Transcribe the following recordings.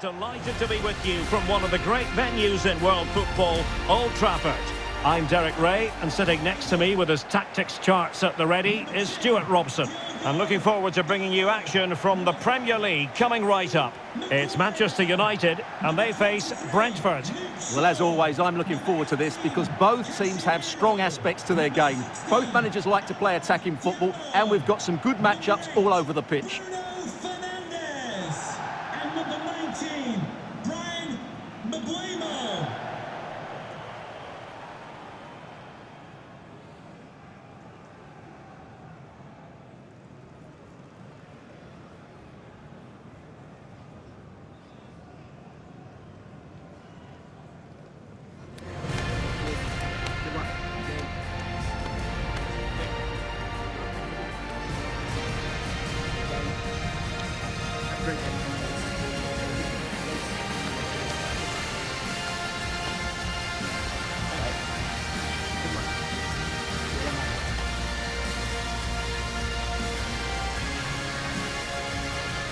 Delighted to be with you from one of the great venues in world football, Old Trafford. I'm Derek Ray, and sitting next to me with his tactics charts at the ready is Stuart Robson. I'm looking forward to bringing you action from the Premier League coming right up. It's Manchester United, and they face Brentford. Well, as always, I'm looking forward to this because both teams have strong aspects to their game. Both managers like to play attacking football, and we've got some good matchups all over the pitch.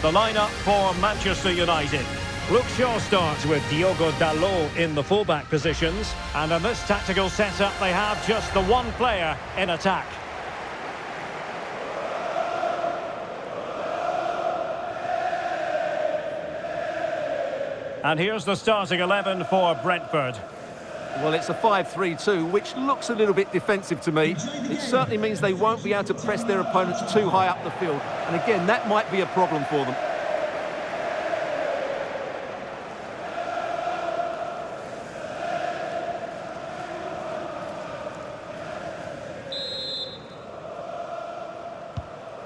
The lineup for Manchester United. Luke Shaw starts with Diogo Dalot in the fullback positions. And in this tactical setup, they have just the one player in attack. And here's the starting 11 for Brentford. Well, it's a 5-3-2, which looks a little bit defensive to me. It certainly means they won't be able to press their opponents too high up the field. And again, that might be a problem for them.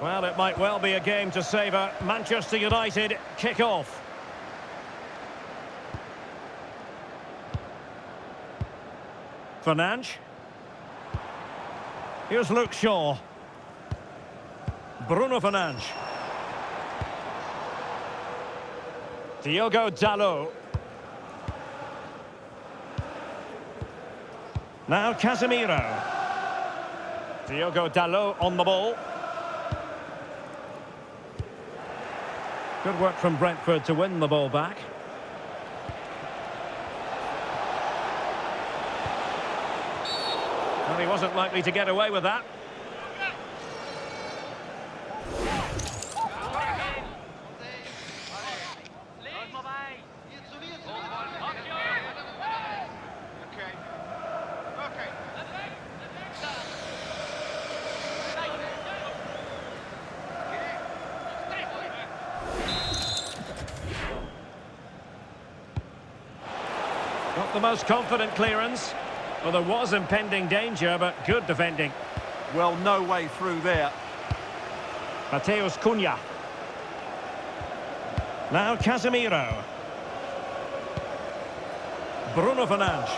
Well, it might well be a game to savour. Manchester United kick off. Fernandes. Here's Luke Shaw. Bruno Fernandes. Diogo Dalot. Now Casemiro. Diogo Dalot on the ball. Good work from Brentford to win the ball back. Well, he wasn't likely to get away with that. Not the most confident clearance. Well, there was impending danger, but good defending. Well, no way through there. Mateus Cunha. Now Casemiro. Bruno Fernandes.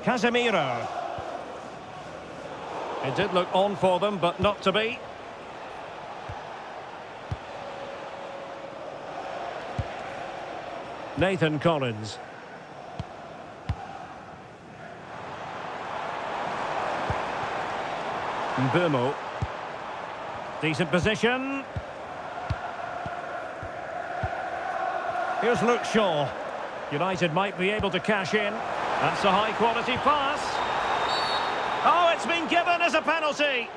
Casemiro. It did look on for them, but not to be. Nathan Collins. Mbeumo. Decent position. Here's Luke Shaw. United might be able to cash in. That's a high-quality pass. Oh, it's been given as a penalty.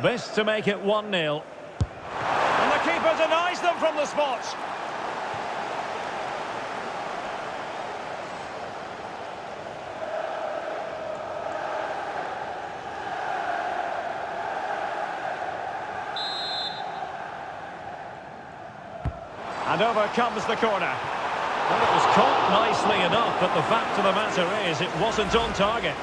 This to make it 1-0. And the keeper denies them from the spot. And over comes the corner. Well, it was caught nicely enough, but the fact of the matter is it wasn't on target.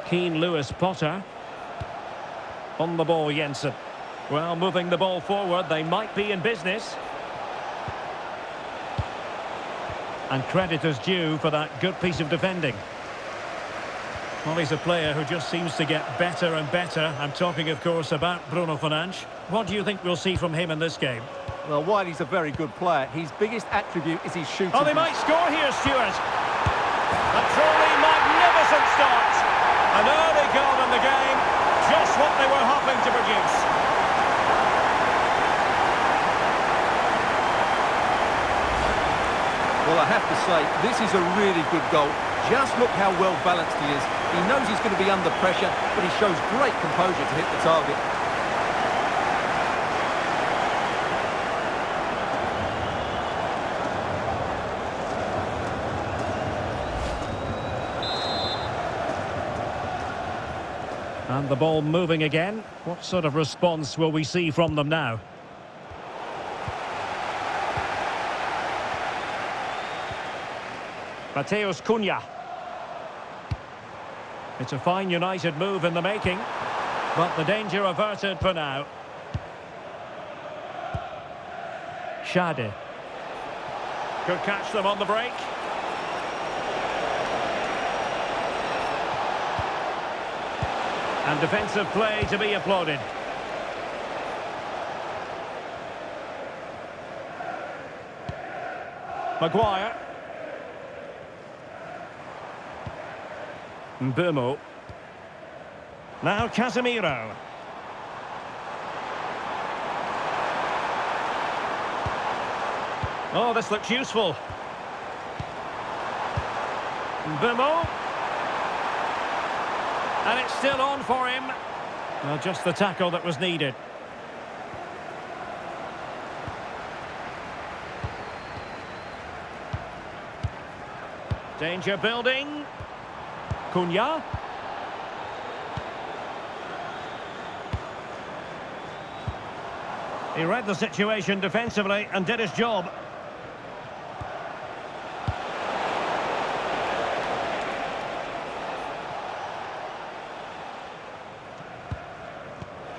Keen Lewis Potter. On the ball, Jensen. Well, moving the ball forward, they might be in business. And credit is due for that good piece of defending. Well, he's a player who just seems to get better and better. I'm talking, of course, about Bruno Fernandes. What do you think we'll see from him in this game? Well, while he's a very good player, his biggest attribute is his shooting. Oh, they might score here, Stuart. A truly magnificent start. An early goal in the game. Just what they were hoping to produce. Well, I have to say, this is a really good goal. Just look how well balanced he is. He knows he's going to be under pressure, but he shows great composure to hit the target. And the ball moving again. What sort of response will we see from them now? Mateus Cunha. It's a fine United move in the making, but the danger averted for now. Shade. Could catch them on the break. And defensive play to be applauded. Maguire. Mbeumo. Now Casemiro. Oh, this looks useful. Mbeumo. And it's still on for him. Well, just the tackle that was needed. Danger building. Cunha. He read the situation defensively and did his job.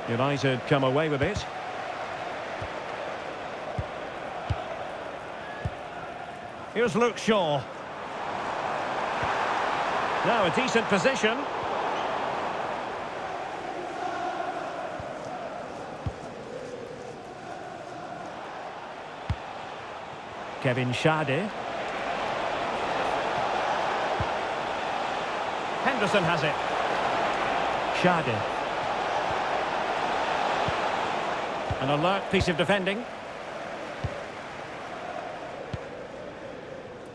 United come away with it. Here's Luke Shaw. Now a decent position. Kevin Shade. Henderson has it. Shade. An alert piece of defending.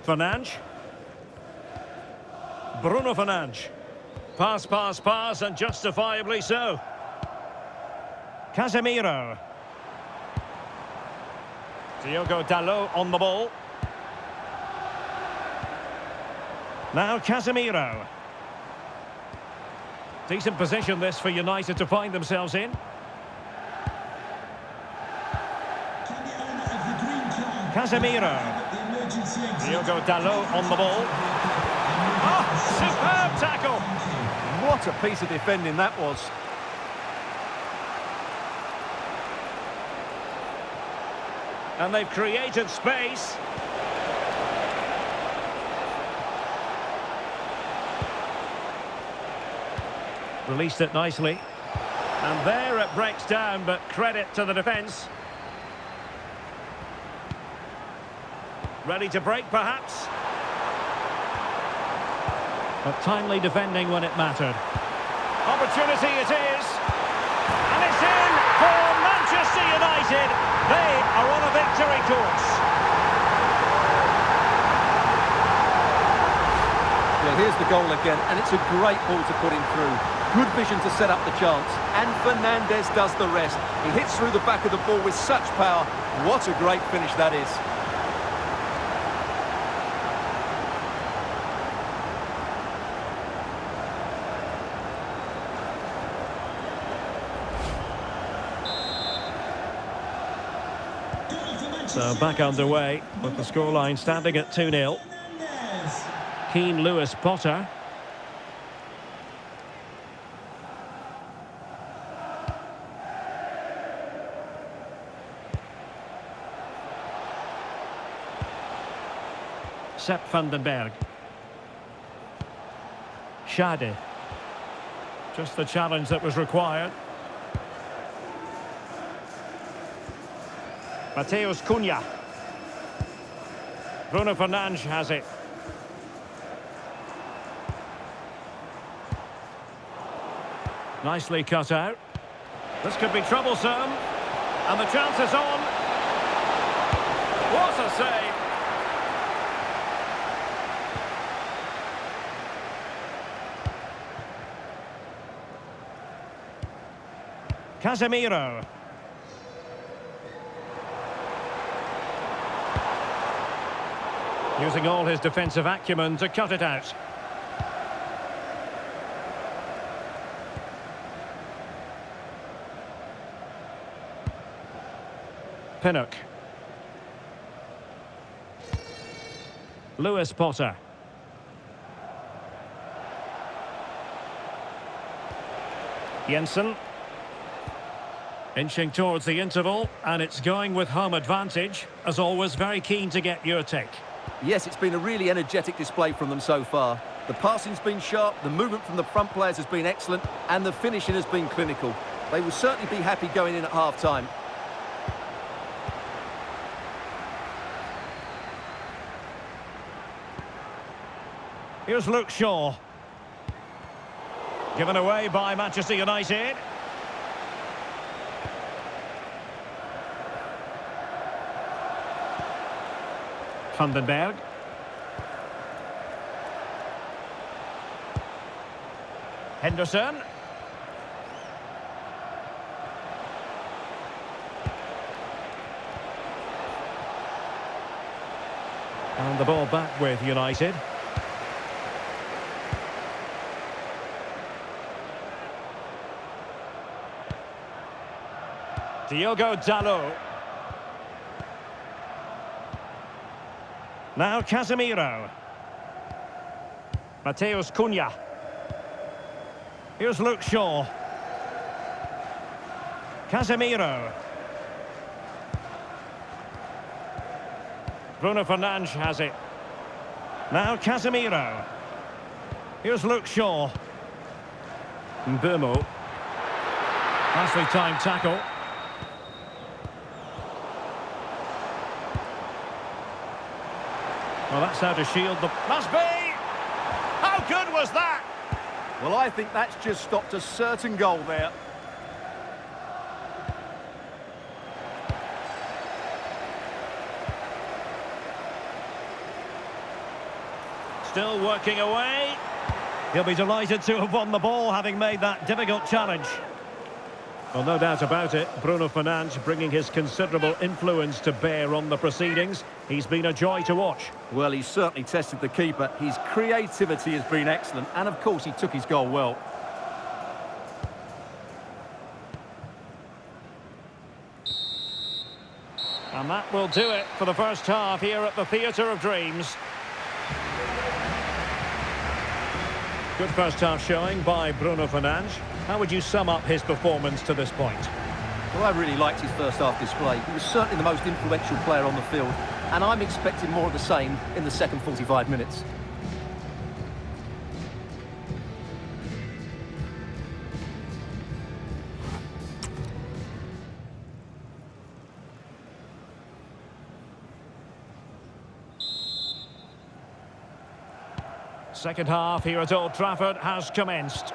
Fernandes. Bruno Fernandes. Pass, pass, pass, and justifiably so. Casemiro. Diogo Dalot on the ball. Now Casemiro. Decent position this for United to find themselves in. Casemiro. Diogo Dalot on the ball. Oh, superb tackle! What a piece of defending that was. And they've created space. Released it nicely. And there it breaks down, but credit to the defence. Ready to break, perhaps. But timely defending when it mattered. Opportunity it is. And it's in for Manchester United. They are on a victory course. Well, here's the goal again, and it's a great ball to put him through. Good vision to set up the chance. And Fernandes does the rest. He hits through the back of the ball with such power. What a great finish that is. So back underway with the scoreline standing at 2-0. Keen Lewis Potter. Sepp Vandenberg. Schade. Just the challenge that was required. Mateus Cunha. Bruno Fernandes has it. Nicely cut out. This could be troublesome. And the chance is on. What a save! Casemiro. Using all his defensive acumen to cut it out. Pinnock. Lewis Potter. Jensen. Inching towards the interval, and it's going with home advantage. As always, very keen to get your take. Yes, it's been a really energetic display from them so far. The passing's been sharp, the movement from the front players has been excellent, and the finishing has been clinical. They will certainly be happy going in at half-time. Here's Luke Shaw. Given away by Manchester United. Vandenberg. Henderson. And the ball back with United. Diogo Dalot. Now Casemiro. Mateus Cunha. Here's Luke Shaw. Casemiro. Bruno Fernandes has it. Now Casemiro. Here's Luke Shaw. Mbeumo. Nicely timed tackle. Well, that's how to shield the... Must be! How good was that? Well, I think that's just stopped a certain goal there. Still working away. He'll be delighted to have won the ball, having made that difficult challenge. Well, no doubt about it, Bruno Fernandes bringing his considerable influence to bear on the proceedings. He's been a joy to watch. Well, he's certainly tested the keeper. His creativity has been excellent, and of course he took his goal well. And that will do it for the first half here at the Theatre of Dreams. Good first half showing by Bruno Fernandes. How would you sum up his performance to this point? Well, I really liked his first half display. He was certainly the most influential player on the field, and I'm expecting more of the same in the second 45 minutes. Second half here at Old Trafford has commenced.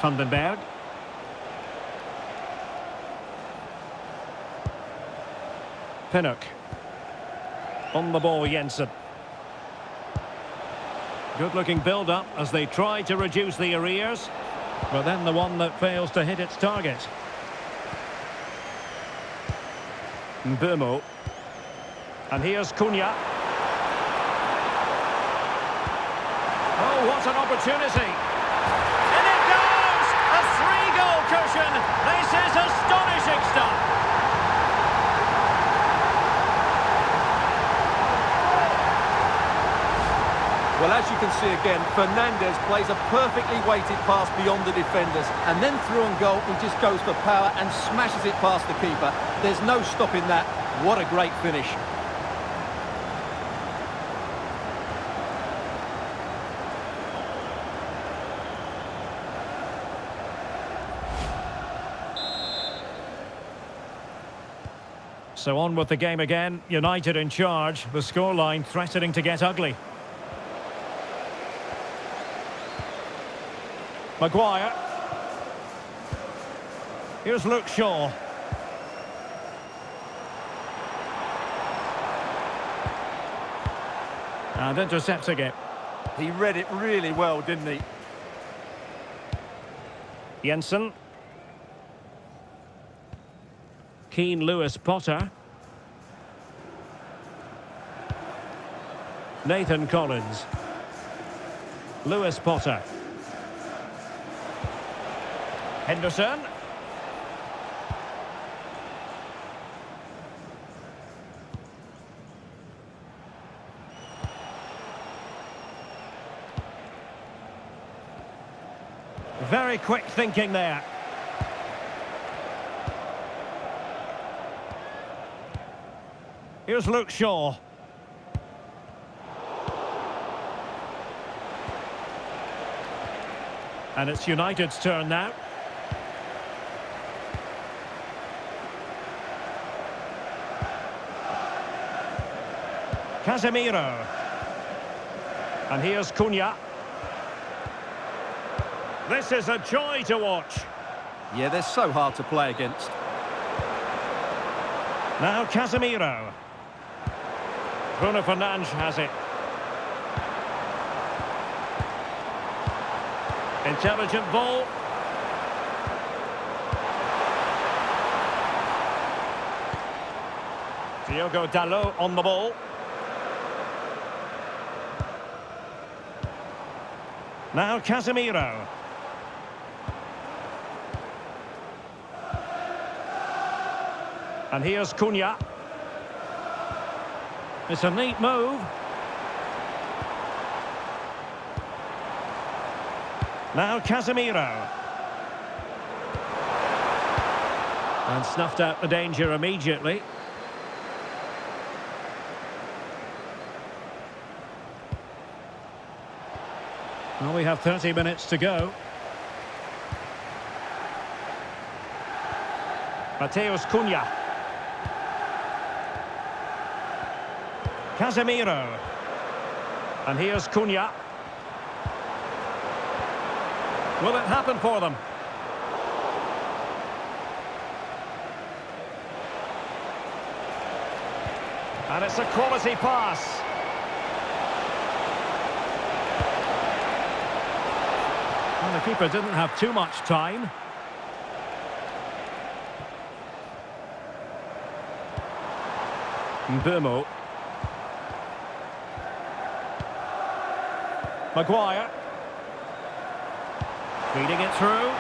Vandenberg. Pinnock. On the ball, Jensen. Good-looking build-up as they try to reduce the arrears. But then the one that fails to hit its target. Mbeumo. And here's Cunha. Oh, what an opportunity. In it goes! A three-goal cushion. This is astonishing stuff. Well, as you can see again, Fernandes plays a perfectly weighted pass beyond the defenders. And then through on goal, he just goes for power and smashes it past the keeper. There's no stopping that. What a great finish. So on with the game again. United in charge. The scoreline threatening to get ugly. Maguire. Here's Luke Shaw. And intercepting it. He read it really well, didn't he? Jensen. Keane Lewis Potter. Nathan Collins. Lewis Potter. Henderson. Very quick thinking there. Here's Luke Shaw. And it's United's turn now. Casemiro. And here's Cunha. This is a joy to watch. Yeah, they're so hard to play against. Now Casemiro. Bruno Fernandes has it. Intelligent ball. Diogo Dalot on the ball. Now Casemiro. And here's Cunha. It's a neat move. Now Casemiro. And snuffed out the danger immediately. Well, we have 30 minutes to go. Mateus Cunha. Casemiro. And here's Cunha. Will it happen for them? And it's a quality pass. Well, the keeper didn't have too much time. Mbeumo. Maguire. Feeding it through.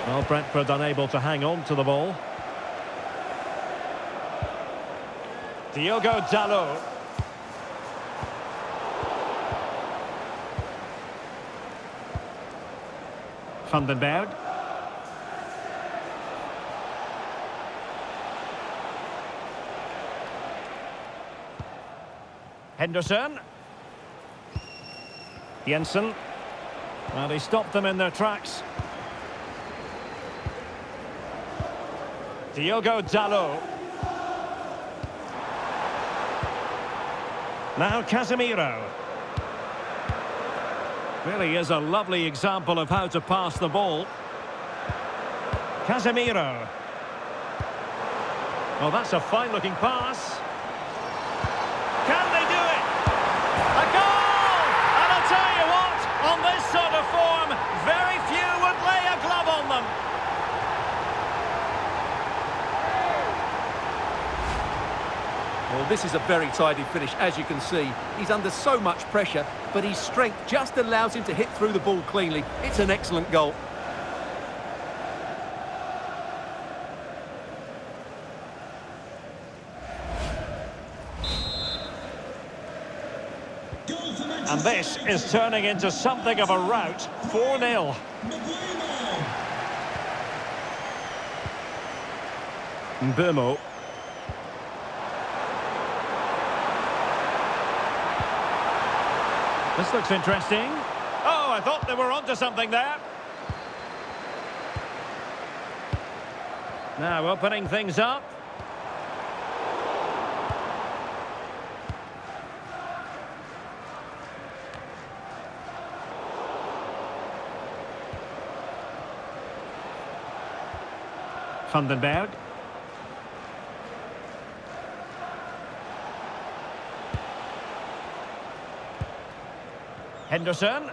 Well, Brentford unable to hang on to the ball. Diogo Dalot. Vandenberg. Henderson. Jensen. Well, he stopped them in their tracks. Diogo Dalot. Now Casemiro. Really is a lovely example of how to pass the ball. Casemiro. Well, that's a fine-looking pass. Can they do it? A goal! And I'll tell you what, on this sort of form, very few would lay a glove on them. Well, this is a very tidy finish, as you can see. He's under so much pressure, but his strength just allows him to hit through the ball cleanly. It's an excellent goal. And this is turning into something of a rout. 4-0. Mbumo. This looks interesting. Oh, I thought they were onto something there. Now opening things up. Vandenberg. Henderson.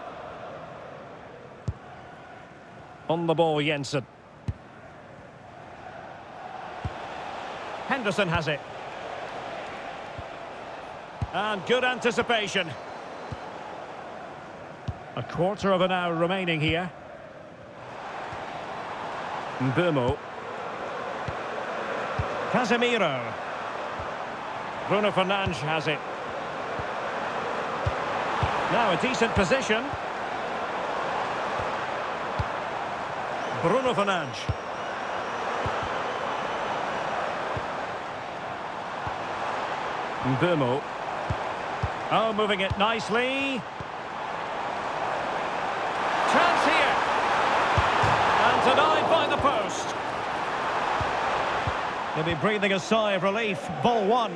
On the ball, Jensen. Henderson has it. And good anticipation. A quarter of an hour remaining here. Mbumo. Casemiro. Bruno Fernandes has it. Now a decent position. Bruno Fernandes. Mbumo. Oh, moving it nicely. Chance here. And denied by the post. They'll be breathing a sigh of relief. Ball one.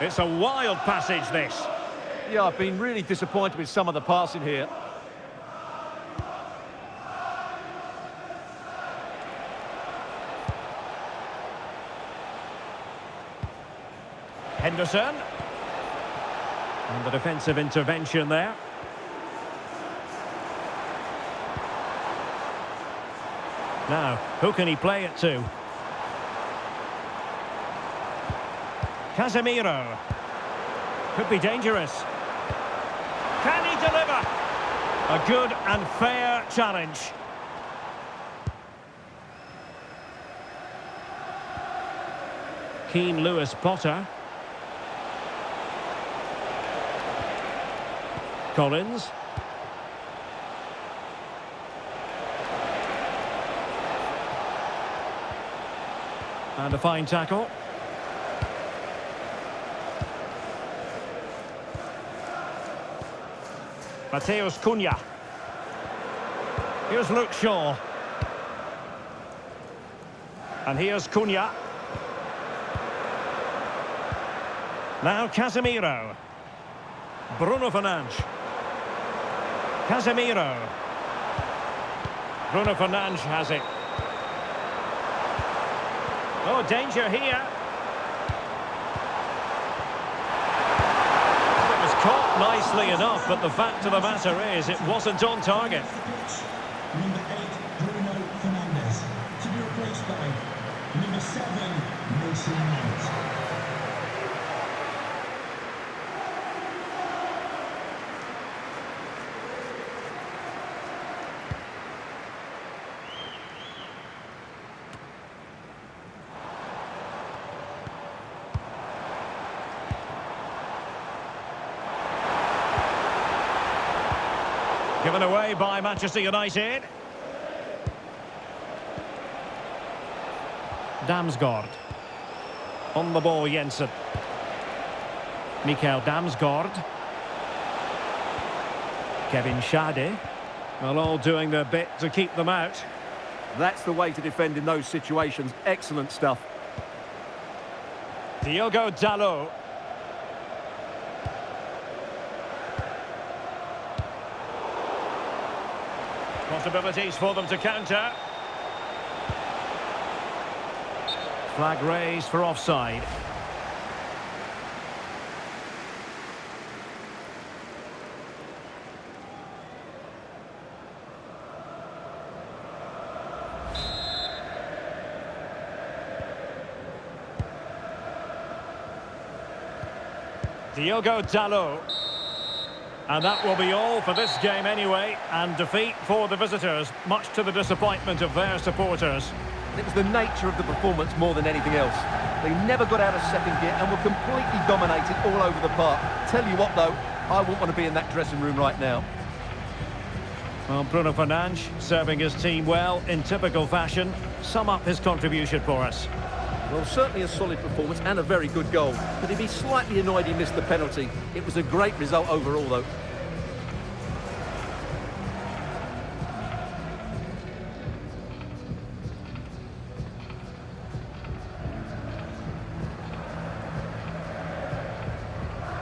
It's a wild passage, this. Yeah, I've been really disappointed with some of the passing here. Henderson. And the defensive intervention there. Now, who can he play it to? Casemiro. Could be dangerous. Can he deliver? A good and fair challenge. Keane Lewis Potter. Collins. And a fine tackle. Mateus Cunha. Here's Luke Shaw. And here's Cunha. Now Casemiro. Bruno Fernandes. Casemiro. Bruno Fernandes has it. Oh, danger here. It was caught nicely enough, but the fact of the matter is it wasn't on target. Number 8, Bruno Fernandes, to be replaced by number 7, Mason Mount. Given away by Manchester United. Damsgaard. On the ball, Jensen. Mikael Damsgaard. Kevin Schade. Well, all doing their bit to keep them out. That's the way to defend in those situations. Excellent stuff. Diogo Dalot. Possibilities for them to counter. Flag raised for offside. Diogo Dalot. And that will be all for this game anyway, and defeat for the visitors, much to the disappointment of their supporters. It was the nature of the performance more than anything else. They never got out of second gear and were completely dominated all over the park. Tell you what, though, I wouldn't want to be in that dressing room right now. Well, Bruno Fernandes serving his team well in typical fashion. Sum up his contribution for us. Well, certainly a solid performance and a very good goal. But he'd be slightly annoyed he missed the penalty. It was a great result overall, though.